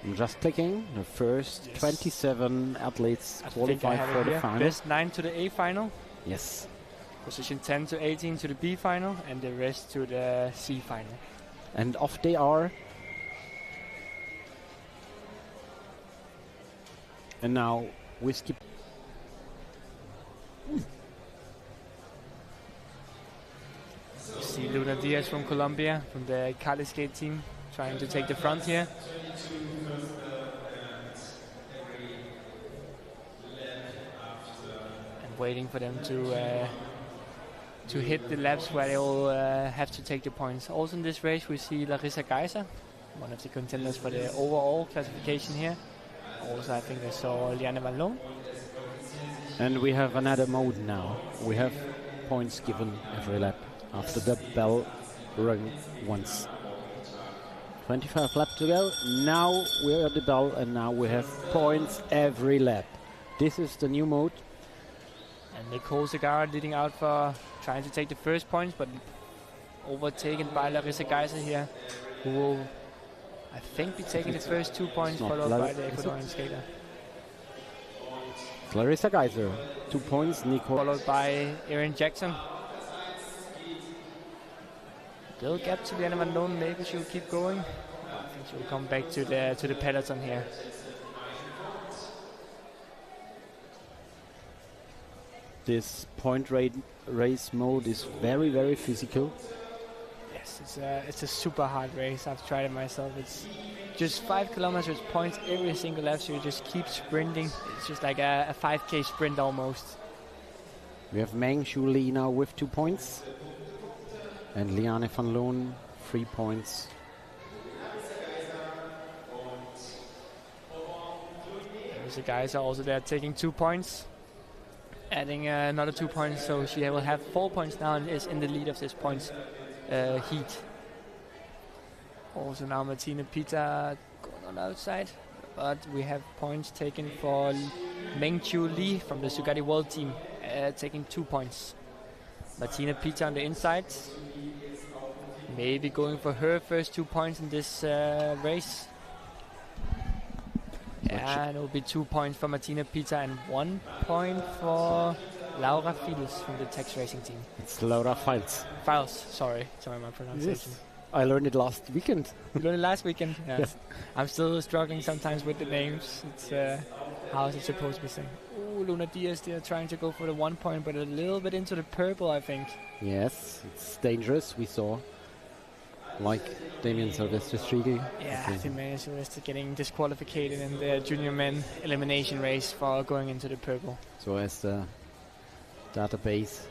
I'm just clicking. The first 27 athletes qualified for the final. Best 9 to the A final. Yes. Position 10 to 18 to the B final, and the rest to the C final. And off they are. And now we skip. You see Luna Diaz from Colombia, from the Kali skate team, trying to take the front here. And waiting for them to hit the laps where they all have to take the points. Also in this race we see Larissa Geiser, one of the contenders for the overall classification here. Also I think I saw Liane Van Loon. And we have another mode now. We have points given every lap after the bell rung once. 25 laps to go. Now we're at the bell and now we have points every lap. This is the new mode. And Nicole Segarra leading out for trying to take the first points, but overtaken by Larissa Geiser here, who will, I think, be taking the first 2 points, followed by the Ecuadorian skater. Larissa Geiser, 2 points. Nicole. Followed by Erin Jackson. Little gap to Liane Van Loon, maybe she'll keep going. I think she'll come back to the peloton here. This point race mode is very, very physical. Yes, it's a super hard race. I've tried it myself. It's just 5 kilometers, points every single lap, so you just keep sprinting. It's just like a 5K sprint almost. We have Meng Shu Li now with 2 points. And Liane Van Loon, 3 points. The guys are also there taking 2 points. Adding another 2 points, so she will have 4 points now and is in the lead of this points heat. Also now Martina Pita going on the outside, but we have points taken for Meng Chu Li from the Sugati World team, taking 2 points. Martina Pita on the inside, maybe going for her first 2 points in this race. And it will be 2 points for Martina Pita and 1 point for Laura Files from the Tex Racing team. It's Laura Files. Files, sorry my pronunciation. Yes. I learned it last weekend. You learned it last weekend? Yeah. Yes. I'm still struggling sometimes with the names. It's how is it supposed to be saying? Ooh, Luna Diaz, they're trying to go for the 1 point, but a little bit into the purple, I think. Yes, it's dangerous. We saw, like Damien Sylvester Striegel. Yeah, Damien Sylvester getting disqualified in the junior men elimination race for going into the purple. So as the database,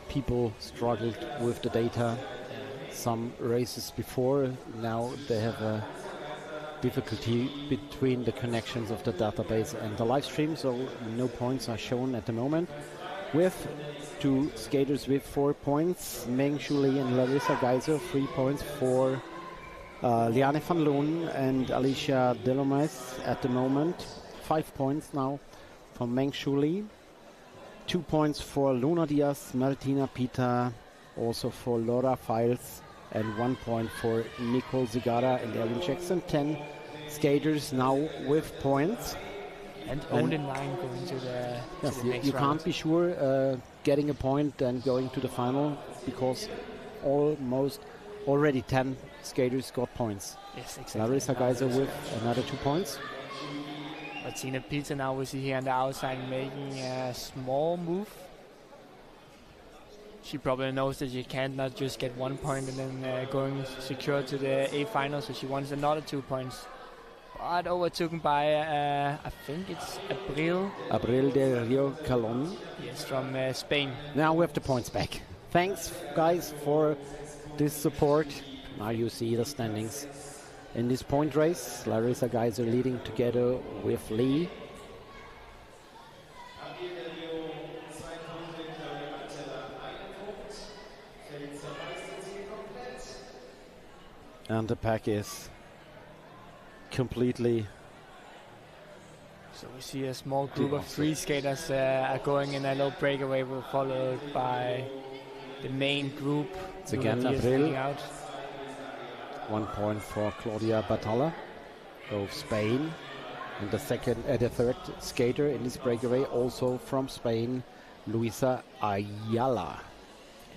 people struggled with the data some races before. Now they have a difficulty between the connections of the database and the live stream, so no points are shown at the moment. With 2 skaters with 4 points, Meng Shu Li and Larissa Geiser, 3 points for Liane Van Loon and Alicia Delomes at the moment. 5 points now for Meng Shu Li. 2 points for Luna Diaz, Martina Pita, also for Laura Files, and 1 point for Nicole Segarra and Erin Jackson. 10 skaters now with points. And only 9 going to the, yes, to the next you round. can't be sure getting a point and going to the final, because almost already 10 skaters got points. Yes, exactly. Larissa Geiser with another 2 points. Martina Pita now we see here on the outside making a small move. She probably knows that she can't not just get 1 point and then going secure to the A final, so she wants another 2 points. But overtaken by, I think it's Abril de Rio Calon. Yes, from Spain. Now we have the points back. Thanks, guys, for this support. Now you see the standings. In this point race, Larissa Geiser leading together with Lee. And the pack is completely. So we see a small group of 3 skaters are going in a little breakaway, followed by the main group. It's again Abril. 1 point for Claudia Batalla. of Spain. And the third skater in this breakaway, also from Spain, Luisa Ayala.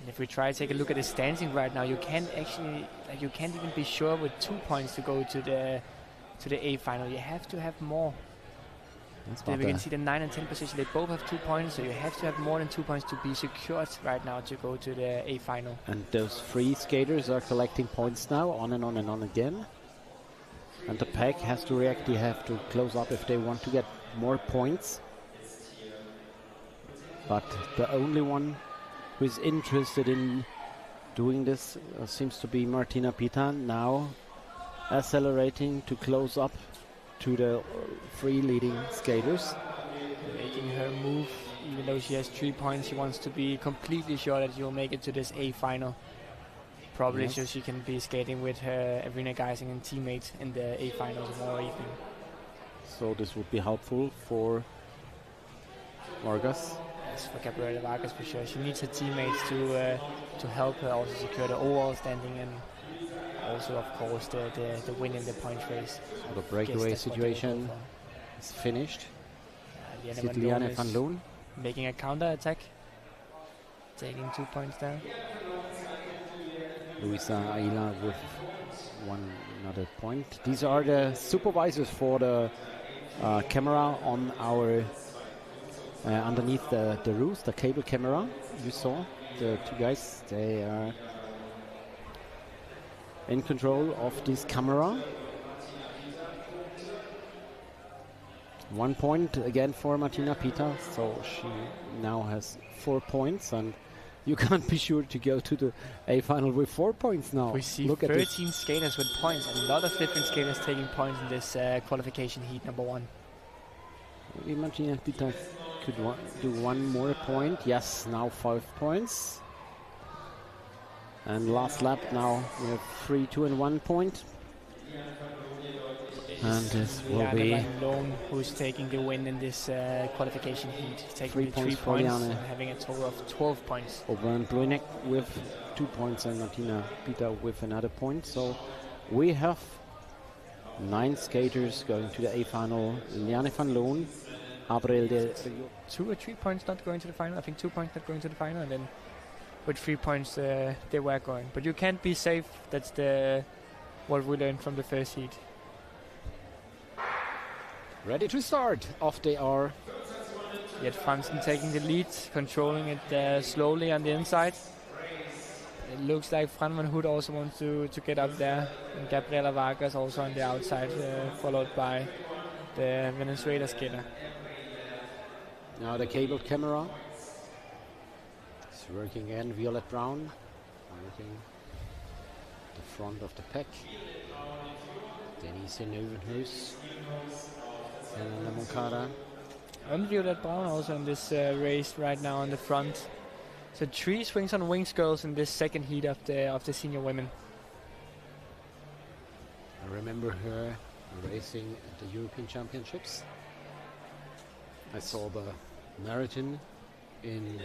And if we try to take a look at the standing right now, you can't actually, you can't even be sure with 2 points to go to the A final. You have to have more. Then we can see the 9 and 10 position. They both have 2 points, so you have to have more than 2 points to be secured right now to go to the A final. And those 3 skaters are collecting points now, on and on and on again. And the pack has to react. They have to close up if they want to get more points. But the only one who is interested in doing this seems to be Martina Pita, now accelerating to close up to the 3 leading skaters. Making her move, even though she has 3 points, she wants to be completely sure that she will make it to this A final. Probably Yes. so she can be skating with her Arena Geising and teammate in the A finals tomorrow evening. So this would be helpful for Vargas. Yes, for Gabriela Vargas for sure. She needs her teammates to help her also secure the overall standing and also, of course, the win in the point race. So the breakaway situation is finished. Liane van Loon making a counter attack, taking 2 points there. Luisa Ayala with another point. These are the supervisors for the camera on our underneath the roof, the cable camera. You saw the 2 guys. They are in control of this camera. 1 point again for Martina Pita, so she now has 4 points, and you can't be sure to go to the A final with 4 points now. We see Look 13 skaters with points, a lot of different skaters taking points in this qualification heat number 1. Maybe Martina Pita could do 1 more point. Yes, now 5 points. And last lap now we have 3, 2 and 1 point. And this will be Lone who's taking the win in this qualification heat, taking 3 3 points points for and having a total of 12 points. Over Brunek with 2 points and Martina Pita with another point. So we have 9 skaters going to the A final. Liane van Loon, Abril de 2 or 3 points not going to the final. I think 2 points not going to the final, and then with 3 points they were going. But you can't be safe. That's what we learned from the first heat. ready to start. Off they are. Yet Fransen taking the lead, controlling it slowly on the inside. It looks like Fran van Hood also wants to get up there. And Gabriela Vargas also on the outside, followed by the Venezuela skater. Now the cable camera. It's working again. Violet Brown. Working the front of the pack. Denise Neuvenhuis. And La Moncada. And Violet Brown also in this race right now on the front. So 3 swings on wings girls in this second heat of the senior women. I remember her racing at the European Championships. I saw the marathon in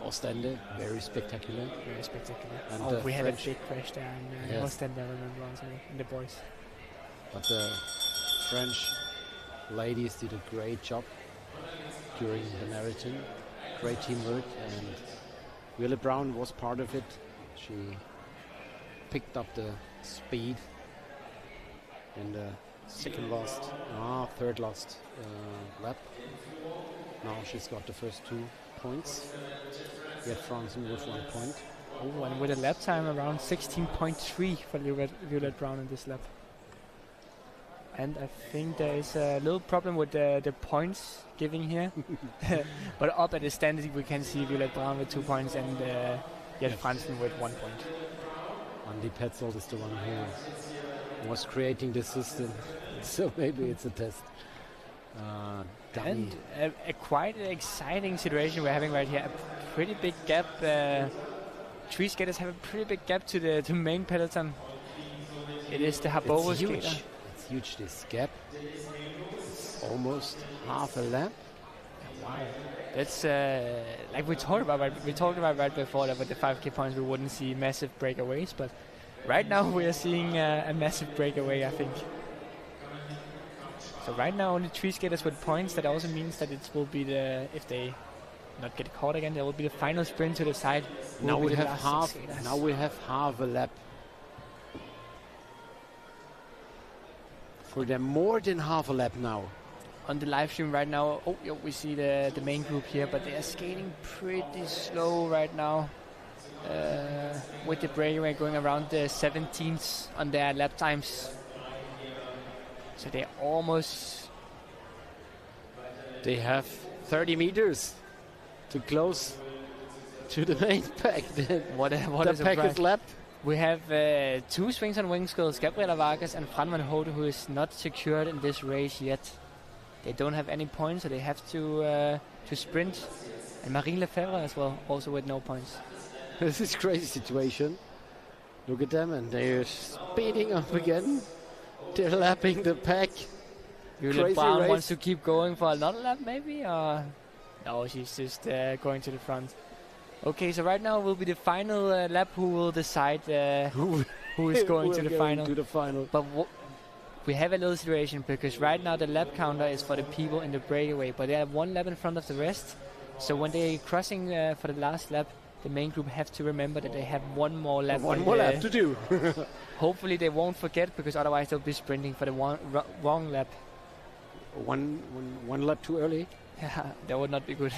Ostende, very spectacular. Very spectacular. And we had a big crash there in Yes. Ostende, I remember, also in the boys. But the French ladies did a great job during the marathon. Great teamwork, and Violet Brown was part of it. She picked up the speed in the third last lap. Now she's got the first 2 points. We had Fransen with 1 point. Oh, and with a lap time around 16.3 for Violet Brown in this lap. And I think there is a little problem with the points giving here. But up at the standard we can see Violet Brown with 2 points and Jet Fransen with 1 point. Andy Petzold is the one who was creating the system. So maybe it's a test. And a quite exciting situation we're having right here. A pretty big gap. 3 skaters have a pretty big gap to the main peloton. It is the Habova skater. It's huge, this gap. It's almost half a lap. Wow. That's like we talked about right before that with the 5k points we wouldn't see massive breakaways, but right now we are seeing a massive breakaway, I think. So right now only 3 skaters with points. That also means that it will be if they not get caught again, there will be the final sprint to the side. Now we have half a lap. For them, more than half a lap now. On the live stream right now, we see the main group here, but they are skating pretty slow right now. With the breakaway going around the 17th on their lap times. So they're almost... They have 30 meters to close to the main pack. What the pack is lapped. We have 2 Swings on Wings girls, Gabriela Vargas and Fran van Houte, who is not secured in this race yet. They don't have any points, so they have to sprint. And Marine Lefebvre as well, also with no points. This is a crazy situation. Look at them, and they're speeding up again. They're lapping the pack. Juliet Brown wants to keep going for another lap, maybe? Or no, she's just going to the front. Okay, so right now will be the final lap. Who will decide who is going to the final? But we have a little situation because right now the lap counter is for the people in the breakaway, but they have 1 lap in front of the rest. So when they're crossing for the last lap, the main group have to remember that they have 1 more lap. One more lap to do. Hopefully they won't forget, because otherwise they'll be sprinting for the wrong lap. One lap too early. Yeah, that would not be good.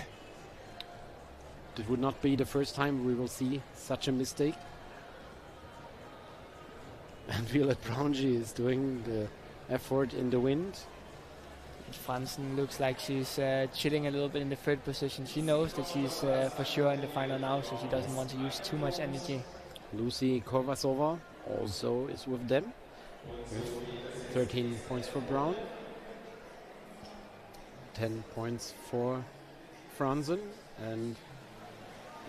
It would not be the first time we will see such a mistake. And Violette Brownji is doing the effort in the wind. Fransen looks like she's chilling a little bit in the 3rd position. She knows that she's for sure in the final now, so she doesn't want to use too much energy. Lucy Kovasova also is with them. With 13 points for Brown. 10 points for Franzen. And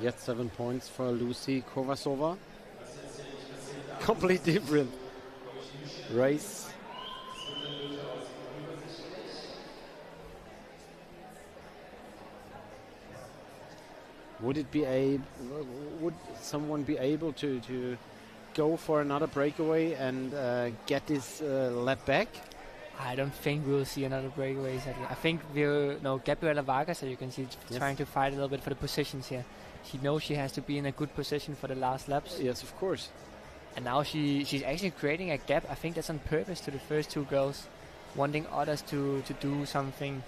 yet 7 points for Lucy Kovasova. Completely different race. Would someone be able to go for another breakaway and get this lap back? I don't think we'll see another breakaway. I think Gabriela Vargas, as you can see, trying to fight a little bit for the positions here. She knows she has to be in a good position for the last laps. Yes, of course. And now she's actually creating a gap. I think that's on purpose to the first 2 girls, wanting others to do something.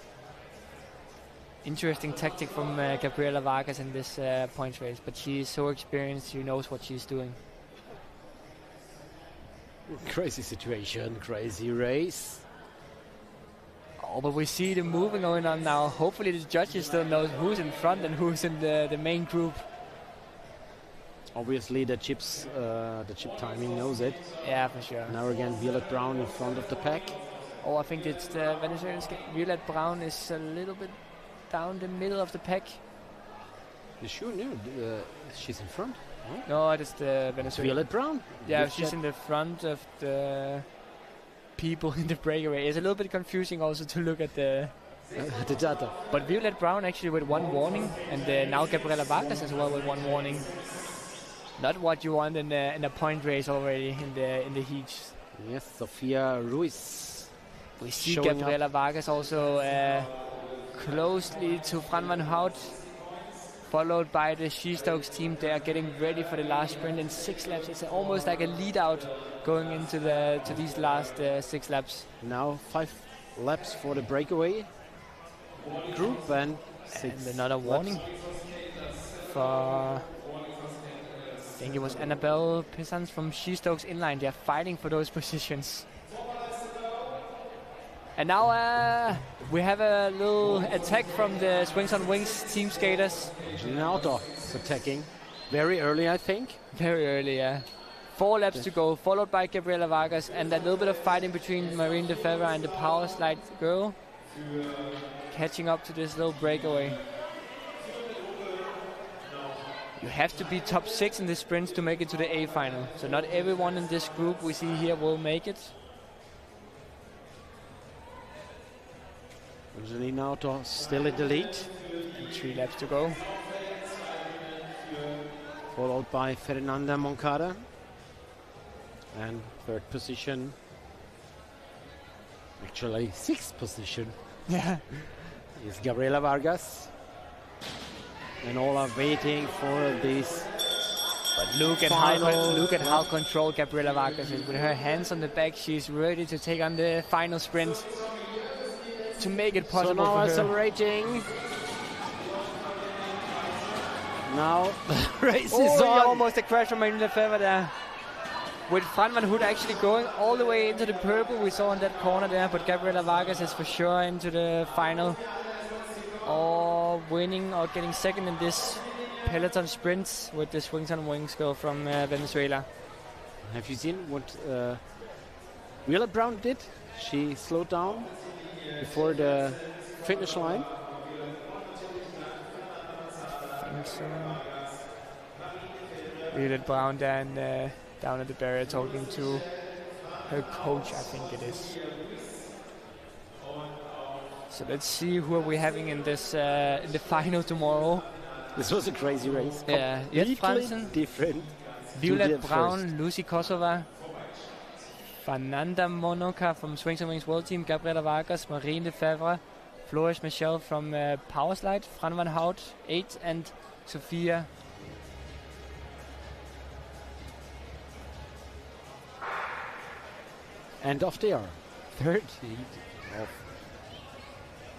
Interesting tactic from Gabriela Vargas in this points race, but she is so experienced, she knows what she's doing. Crazy situation, crazy race. Oh, but we see the moving going on now. Hopefully the judges still know who's in front and who's in the main group. Obviously the chip timing knows it. Yeah, for sure. Now again Violette Brown in front of the pack. Oh, I think it's the Venezuelan Violette Brown is a little bit down the middle of the pack. You sure? No, she's in front. No, it is the Venezuelan. Violette Brown? Yeah, she's in the front of the people in the breakaway. It's a little bit confusing also to look at the data. But Violette Brown actually with 1 warning, and now Gabriela Vargas as well with 1 warning. Not what you want in a point race already in the heats. Yes, Sofia Ruiz. We see Gabriela Vargas also closely to Fran van Hout, followed by the She-Stokes team. They are getting ready for the last sprint in 6 laps. It's almost like a lead out going into these last 6 laps. Now 5 laps for the breakaway group and another warning for, I think it was Annabelle Pissans from She-Stokes inline. They are fighting for those positions. And now we have a little attack from the Swings on Wings team skaters. Ginauto is attacking very early, I think. Very early, yeah. 4 laps to go, followed by Gabriela Vargas, and a little bit of fighting between Marine Lefebvre and the power slide girl, catching up to this little breakaway. You have to be top 6 in the sprints to make it to the A final. So not everyone in this group we see here will make it. Ginauto still in the lead. And 3 laps to go. Followed by Fernanda Moncada. And 3rd position Actually, 6th position Yeah. is Gabriela Vargas. And all are waiting for this. But look at how controlled Gabriela Vargas is. With her hands on the back, she's ready to take on the final sprint to make it possible So now for her. accelerating. Now the race is Oh, on. almost a crash from Marine Lefebvre there. With Fran van Hood actually going all the way into the purple we saw in that corner there, but Gabriela Vargas is for sure into the final, or winning or getting second in this peloton sprint with the Swings on Wings girl from Venezuela. Have you seen what Wheeler Brown did? She slowed down before the finish line. I think so. Violet Brown then down at the barrier talking to her coach, I think it is. So let's see who are we having in this in the final tomorrow. This was a crazy race. Yeah, Jet Completely Fransen, different. Violet the Brown, first. Lucy Kosova, Fernanda Monoka from Swings and Wings World Team, Gabriela Vargas, Marine Lefebvre, Flores Michel from Powerslide, Fran van Hout, 8, and Sofia. And off they are. Third heat of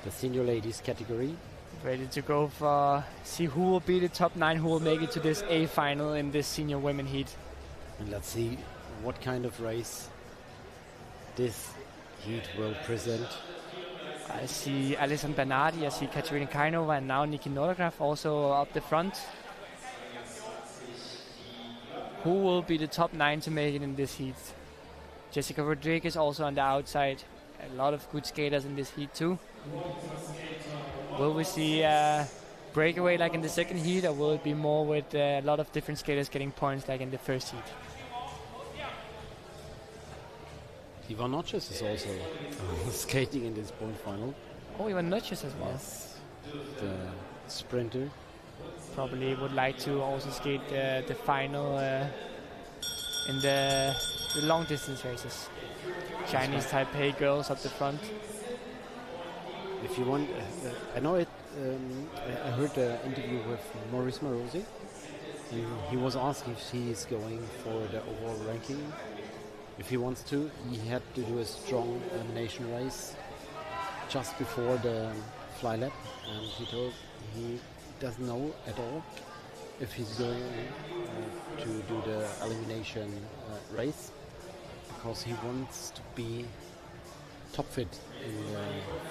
the senior ladies category. Ready to go for see who will be the top 9 who will make it to this A final in this senior women heat. And let's see what kind of race this heat will present. I see Alison Bernardi, I see Katerina Kainova, and now Nikki Nordgraf also up the front. Who will be the top 9 to make it in this heat? Jessica Rodriguez also on the outside. A lot of good skaters in this heat too. Will we see a breakaway like in the second heat, or will it be more with a lot of different skaters getting points like in the first heat? Ivan Notches is also skating in this point final. Oh, even Notches as well. Yes. The sprinter. Probably would like to also skate the final in the long distance races. Chinese Taipei girls up the front. If you want, I know it. I heard an interview with Maurice Marosi. He was asked if he is going for the overall ranking. If he wants to, he had to do a strong elimination race just before the fly lap, and he told he doesn't know at all if he's going to do the elimination race, because he wants to be top fit in the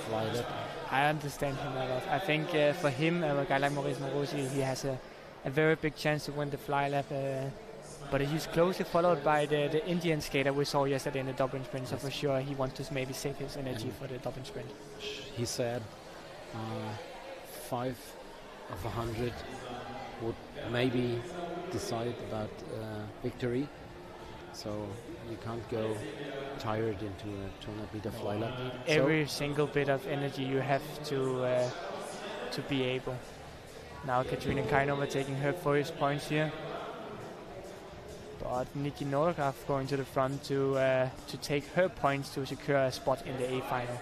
fly lap. I understand him a lot. I think for him, a guy like Maurice Marosi, he has a very big chance to win the fly lap. But he's closely followed by the Indian skater we saw yesterday in the Dublin sprint. So for sure, he wants to maybe save his energy for the Dublin sprint. He said 5 of 100 would maybe decide about victory. So you can't go tired into a 200-meter fly lap. Every single bit of energy you have to be able. Now Katerina Kainova taking her first points here. But Nikki Nordgraf going to the front to take her points to secure a spot in the A final.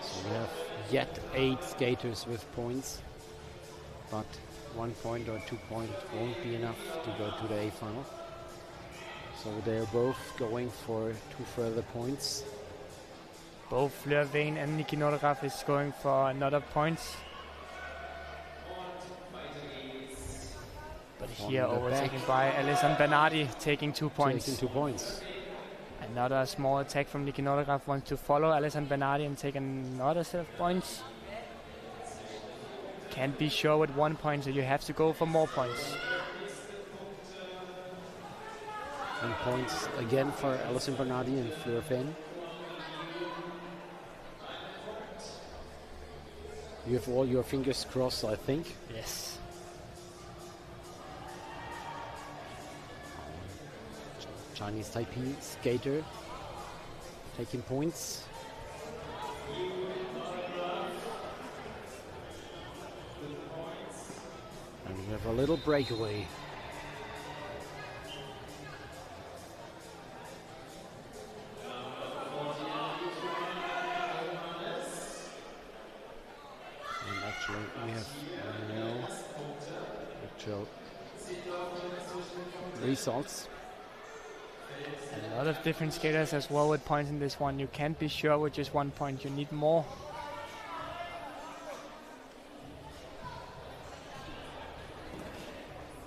So we have yet 8 skaters with points, but 1 point or 2 points won't be enough to go to the A final. So they're both going for 2 further points. Both Fleur Vane and Nikki Nordgraf is going for another points. But here overtaken by Alison Bernardi, taking 2 points. Taking 2 points. Another small attack from Nikki Nordgraf, wants to follow Alison Bernardi and take another set of points. Can't be sure with 1 point, so you have to go for more points. And points again for Alison Bernardi and Fleur Vane. You have all your fingers crossed, I think. Yes. Chinese Taipei skater taking points. And we have a little breakaway. results. A lot of different skaters as well with points in this one. You can't be sure with just 1 point. You need more.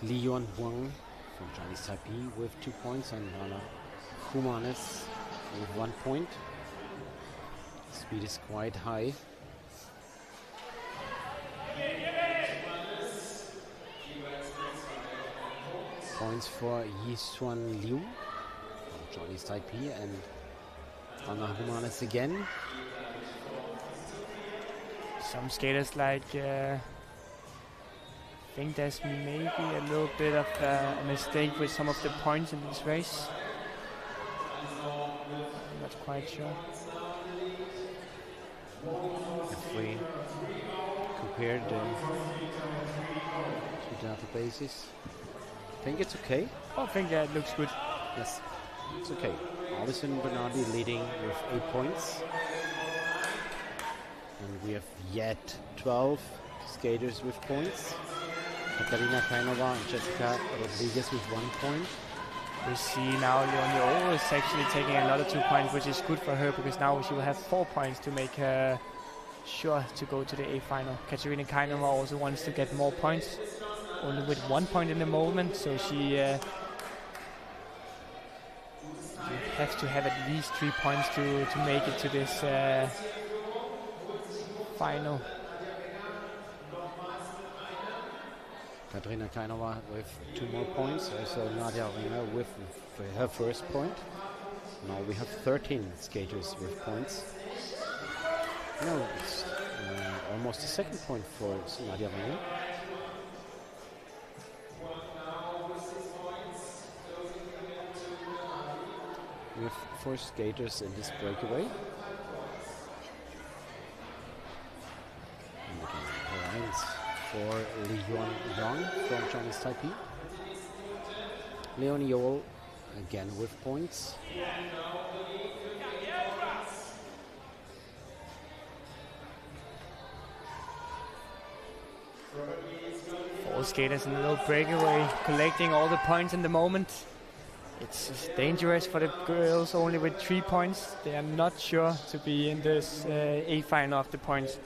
Leon Huang from Chinese Taipei with 2 points, and Anna Humanes with 1 point. Speed is quite high. Points for Yixuan Liu from Chinese Taipei, and Anna Humanes again. Some skaters like I think there's maybe a little bit of a mistake with some of the points in this race. I'm not quite sure. If we compare the two databases, I think it's okay. I think that looks good. Yes, it's okay. Alison Bernardi leading with 8 points. And we have yet 12 skaters with points. Katarina Kainova and Jessica Rodriguez with 1 point. We see now Leonie O is actually taking another 2 points, which is good for her because now she will have 4 points to make her sure to go to the A final. Katarina Kainova also wants to get more points, only with 1 point in the moment, so she have to have at least 3 points to make it to this final. Katarina Kainova with 2 more points. Also Nadia Ringer with her first point. Now we have 13 skaters with points. No, it's almost a second point for Nadia Ringer. We have 4 skaters in this breakaway. And again, points for Li Yuan from Chinese Taipei. Leonie Yol again with points. All skaters in the little breakaway, collecting all the points in the moment. It's dangerous for the girls only with 3 points. They are not sure to be in this A final of the points.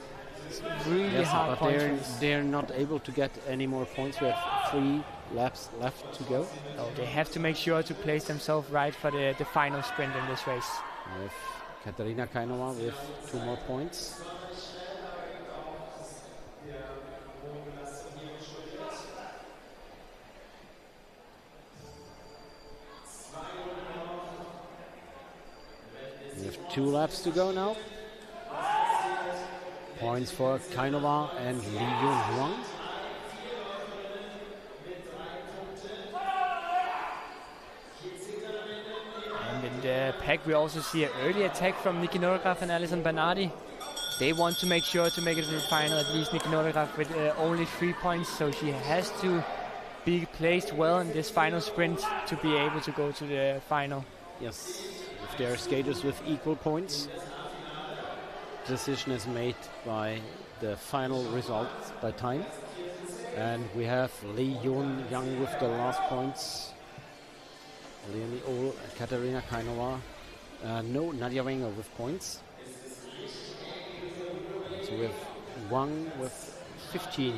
It's really hard points. They're not able to get any more points. We have 3 laps left to go. No, they have to make sure to place themselves right for the final sprint in this race. With Katarina Kainova with 2 more points. We have 2 laps to go now. Points for Kainova and Li Yun. And in the pack we also see an early attack from Nikki Nordgraf and Alison Bernardi. They want to make sure to make it to the final, at least Nikki Nordgraf with only 3 points, so she has to be placed well in this final sprint to be able to go to the final. Yes, if there are skaters with equal points, decision is made by the final result by time. And we have Li Yun Yang with the last points. Leonie Ohl, Katarina Kainova. No, Nadia Wenger with points. So we have Wang with 15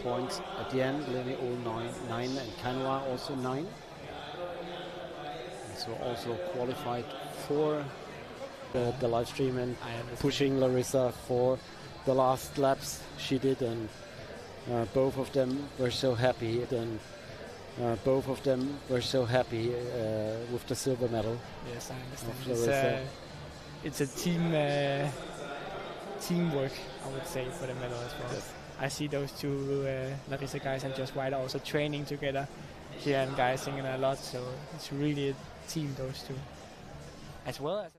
points at the end. Leonie Ohl 9 and Kainova also 9. And so also qualified for the live stream and pushing Larissa for the last laps she did, and both of them were so happy. And both of them were so happy with the silver medal. Yes, I understand. It's a teamwork, I would say, for the medal as well. Yes. I see those two Larissa guys and Just White also training together here, and guys singing a lot. So it's really a team, those two, as well as.